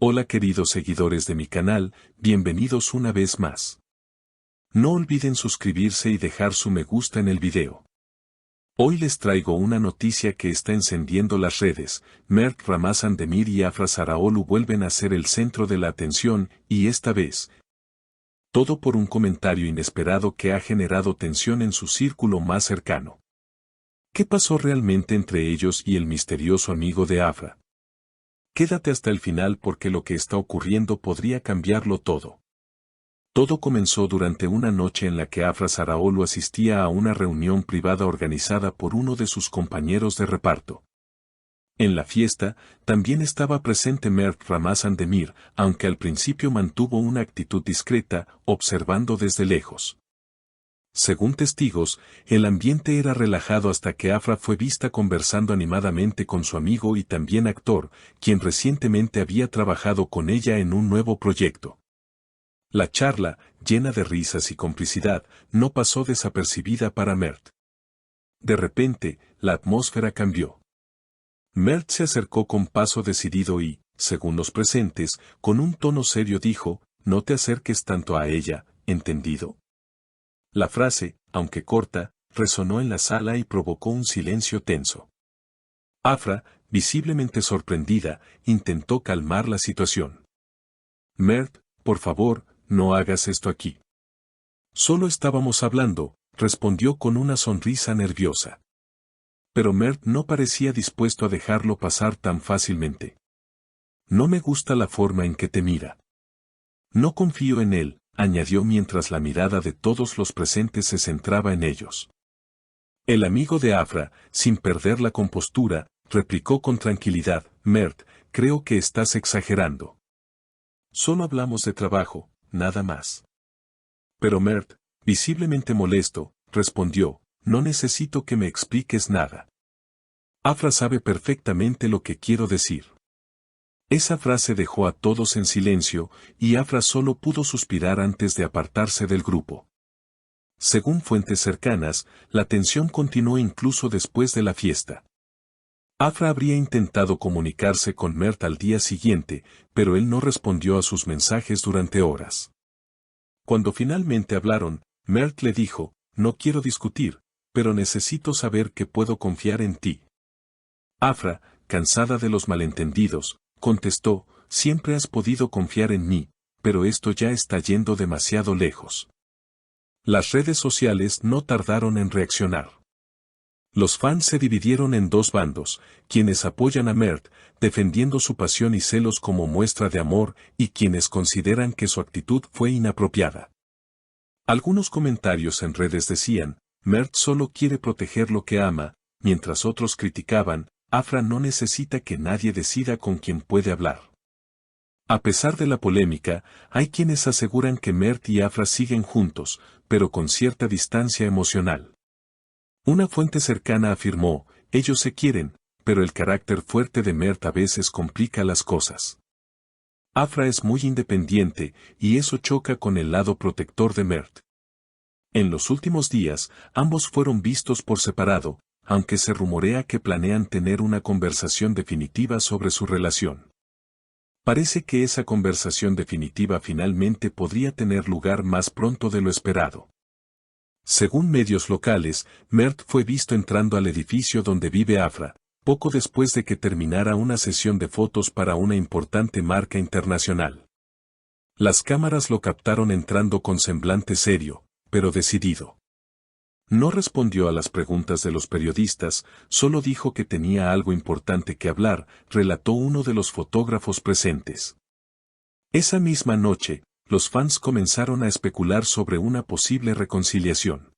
Hola queridos seguidores de mi canal, bienvenidos una vez más. No olviden suscribirse y dejar su me gusta en el video. Hoy les traigo una noticia que está encendiendo las redes. Mert Ramazan Demir y Afra Saraalu vuelven a ser el centro de la atención, y esta vez, todo por un comentario inesperado que ha generado tensión en su círculo más cercano. ¿Qué pasó realmente entre ellos y el misterioso amigo de Afra? Quédate hasta el final porque lo que está ocurriendo podría cambiarlo todo. Todo comenzó durante una noche en la que Afra Saraalu asistía a una reunión privada organizada por uno de sus compañeros de reparto. En la fiesta, también estaba presente Mert Ramazan Demir, aunque al principio mantuvo una actitud discreta, observando desde lejos. Según testigos, el ambiente era relajado hasta que Afra fue vista conversando animadamente con su amigo y también actor, quien recientemente había trabajado con ella en un nuevo proyecto. La charla, llena de risas y complicidad, no pasó desapercibida para Mert. De repente, la atmósfera cambió. Mert se acercó con paso decidido y, según los presentes, con un tono serio dijo, «No te acerques tanto a ella, ¿entendido?». La frase, aunque corta, resonó en la sala y provocó un silencio tenso. Afra, visiblemente sorprendida, intentó calmar la situación. «Mert, por favor, no hagas esto aquí». «Solo estábamos hablando», respondió con una sonrisa nerviosa. Pero Mert no parecía dispuesto a dejarlo pasar tan fácilmente. «No me gusta la forma en que te mira. No confío en él», añadió mientras la mirada de todos los presentes se centraba en ellos. El amigo de Afra, sin perder la compostura, replicó con tranquilidad, «Mert, creo que estás exagerando. Solo hablamos de trabajo, nada más». Pero Mert, visiblemente molesto, respondió, «No necesito que me expliques nada. Afra sabe perfectamente lo que quiero decir». Esa frase dejó a todos en silencio, y Afra solo pudo suspirar antes de apartarse del grupo. Según fuentes cercanas, la tensión continuó incluso después de la fiesta. Afra habría intentado comunicarse con Mert al día siguiente, pero él no respondió a sus mensajes durante horas. Cuando finalmente hablaron, Mert le dijo, «No quiero discutir, pero necesito saber que puedo confiar en ti». Afra, cansada de los malentendidos, contestó, «Siempre has podido confiar en mí, pero esto ya está yendo demasiado lejos». Las redes sociales no tardaron en reaccionar. Los fans se dividieron en dos bandos, quienes apoyan a Mert, defendiendo su pasión y celos como muestra de amor, y quienes consideran que su actitud fue inapropiada. Algunos comentarios en redes decían, «Mert solo quiere proteger lo que ama», mientras otros criticaban, «Afra no necesita que nadie decida con quién puede hablar». A pesar de la polémica, hay quienes aseguran que Mert y Afra siguen juntos, pero con cierta distancia emocional. Una fuente cercana afirmó, «Ellos se quieren, pero el carácter fuerte de Mert a veces complica las cosas. Afra es muy independiente, y eso choca con el lado protector de Mert». En los últimos días, ambos fueron vistos por separado, aunque se rumorea que planean tener una conversación definitiva sobre su relación. Parece que esa conversación definitiva finalmente podría tener lugar más pronto de lo esperado. Según medios locales, Mert fue visto entrando al edificio donde vive Afra, poco después de que terminara una sesión de fotos para una importante marca internacional. Las cámaras lo captaron entrando con semblante serio, pero decidido. No respondió a las preguntas de los periodistas, solo dijo que tenía algo importante que hablar, relató uno de los fotógrafos presentes. Esa misma noche, los fans comenzaron a especular sobre una posible reconciliación.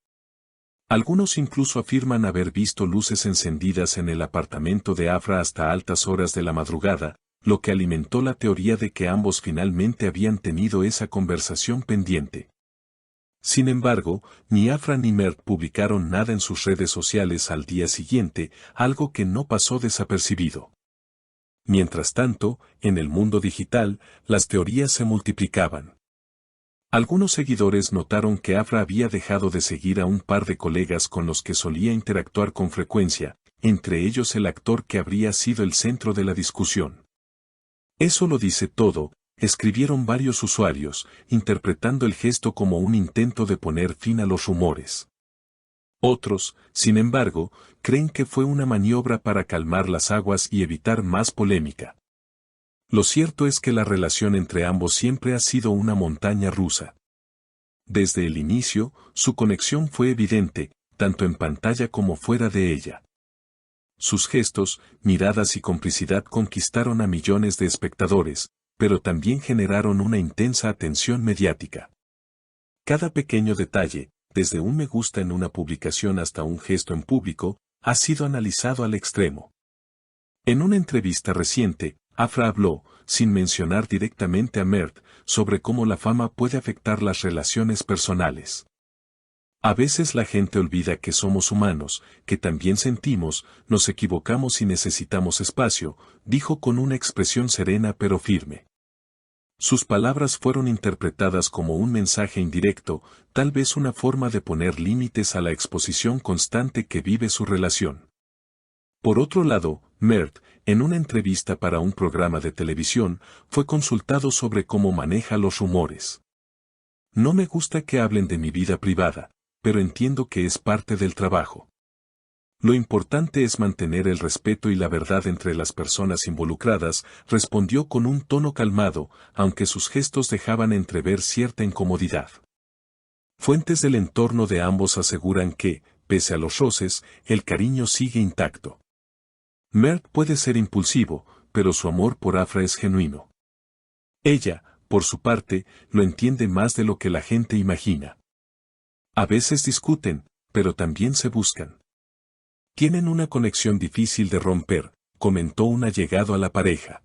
Algunos incluso afirman haber visto luces encendidas en el apartamento de Afra hasta altas horas de la madrugada, lo que alimentó la teoría de que ambos finalmente habían tenido esa conversación pendiente. Sin embargo, ni Afra ni Mert publicaron nada en sus redes sociales al día siguiente, algo que no pasó desapercibido. Mientras tanto, en el mundo digital, las teorías se multiplicaban. Algunos seguidores notaron que Afra había dejado de seguir a un par de colegas con los que solía interactuar con frecuencia, entre ellos el actor que habría sido el centro de la discusión. Eso lo dice todo, escribieron varios usuarios, interpretando el gesto como un intento de poner fin a los rumores. Otros, sin embargo, creen que fue una maniobra para calmar las aguas y evitar más polémica. Lo cierto es que la relación entre ambos siempre ha sido una montaña rusa. Desde el inicio, su conexión fue evidente, tanto en pantalla como fuera de ella. Sus gestos, miradas y complicidad conquistaron a millones de espectadores, pero también generaron una intensa atención mediática. Cada pequeño detalle, desde un me gusta en una publicación hasta un gesto en público, ha sido analizado al extremo. En una entrevista reciente, Afra habló, sin mencionar directamente a Mert, sobre cómo la fama puede afectar las relaciones personales. A veces la gente olvida que somos humanos, que también sentimos, nos equivocamos y necesitamos espacio, dijo con una expresión serena pero firme. Sus palabras fueron interpretadas como un mensaje indirecto, tal vez una forma de poner límites a la exposición constante que vive su relación. Por otro lado, Mert, en una entrevista para un programa de televisión, fue consultado sobre cómo maneja los rumores. No me gusta que hablen de mi vida privada, pero entiendo que es parte del trabajo. Lo importante es mantener el respeto y la verdad entre las personas involucradas, respondió con un tono calmado, aunque sus gestos dejaban entrever cierta incomodidad. Fuentes del entorno de ambos aseguran que, pese a los roces, el cariño sigue intacto. Mert puede ser impulsivo, pero su amor por Afra es genuino. Ella, por su parte, lo entiende más de lo que la gente imagina. A veces discuten, pero también se buscan. Tienen una conexión difícil de romper, comentó un allegado a la pareja.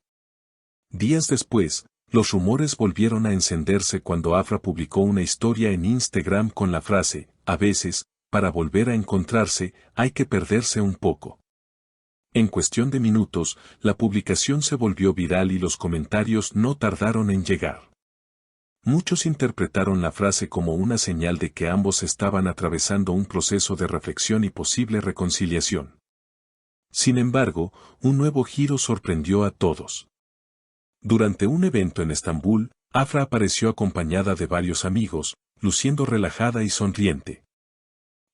Días después, los rumores volvieron a encenderse cuando Afra publicó una historia en Instagram con la frase, a veces, para volver a encontrarse, hay que perderse un poco. En cuestión de minutos, la publicación se volvió viral y los comentarios no tardaron en llegar. Muchos interpretaron la frase como una señal de que ambos estaban atravesando un proceso de reflexión y posible reconciliación. Sin embargo, un nuevo giro sorprendió a todos. Durante un evento en Estambul, Afra apareció acompañada de varios amigos, luciendo relajada y sonriente.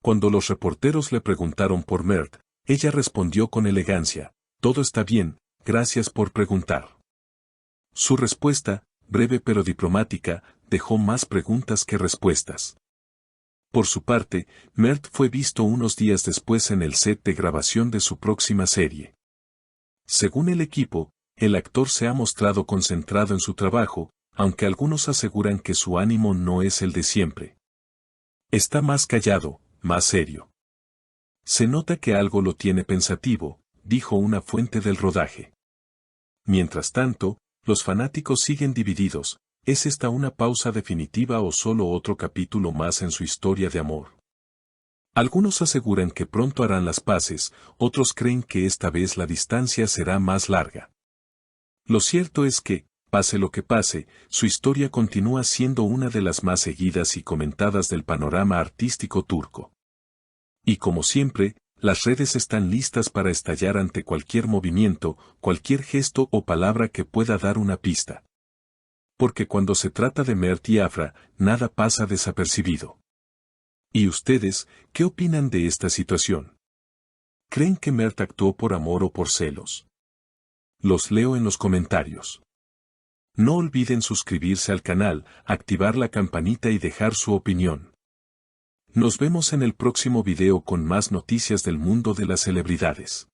Cuando los reporteros le preguntaron por Mert, ella respondió con elegancia, «Todo está bien, gracias por preguntar». Su respuesta, breve pero diplomática, dejó más preguntas que respuestas. Por su parte, Mert fue visto unos días después en el set de grabación de su próxima serie. Según el equipo, el actor se ha mostrado concentrado en su trabajo, aunque algunos aseguran que su ánimo no es el de siempre. Está más callado, más serio. Se nota que algo lo tiene pensativo, dijo una fuente del rodaje. Mientras tanto, los fanáticos siguen divididos, ¿es esta una pausa definitiva o solo otro capítulo más en su historia de amor? Algunos aseguran que pronto harán las paces, otros creen que esta vez la distancia será más larga. Lo cierto es que, pase lo que pase, su historia continúa siendo una de las más seguidas y comentadas del panorama artístico turco. Y como siempre, las redes están listas para estallar ante cualquier movimiento, cualquier gesto o palabra que pueda dar una pista. Porque cuando se trata de Mert y Afra, nada pasa desapercibido. ¿Y ustedes, qué opinan de esta situación? ¿Creen que Mert actuó por amor o por celos? Los leo en los comentarios. No olviden suscribirse al canal, activar la campanita y dejar su opinión. Nos vemos en el próximo video con más noticias del mundo de las celebridades.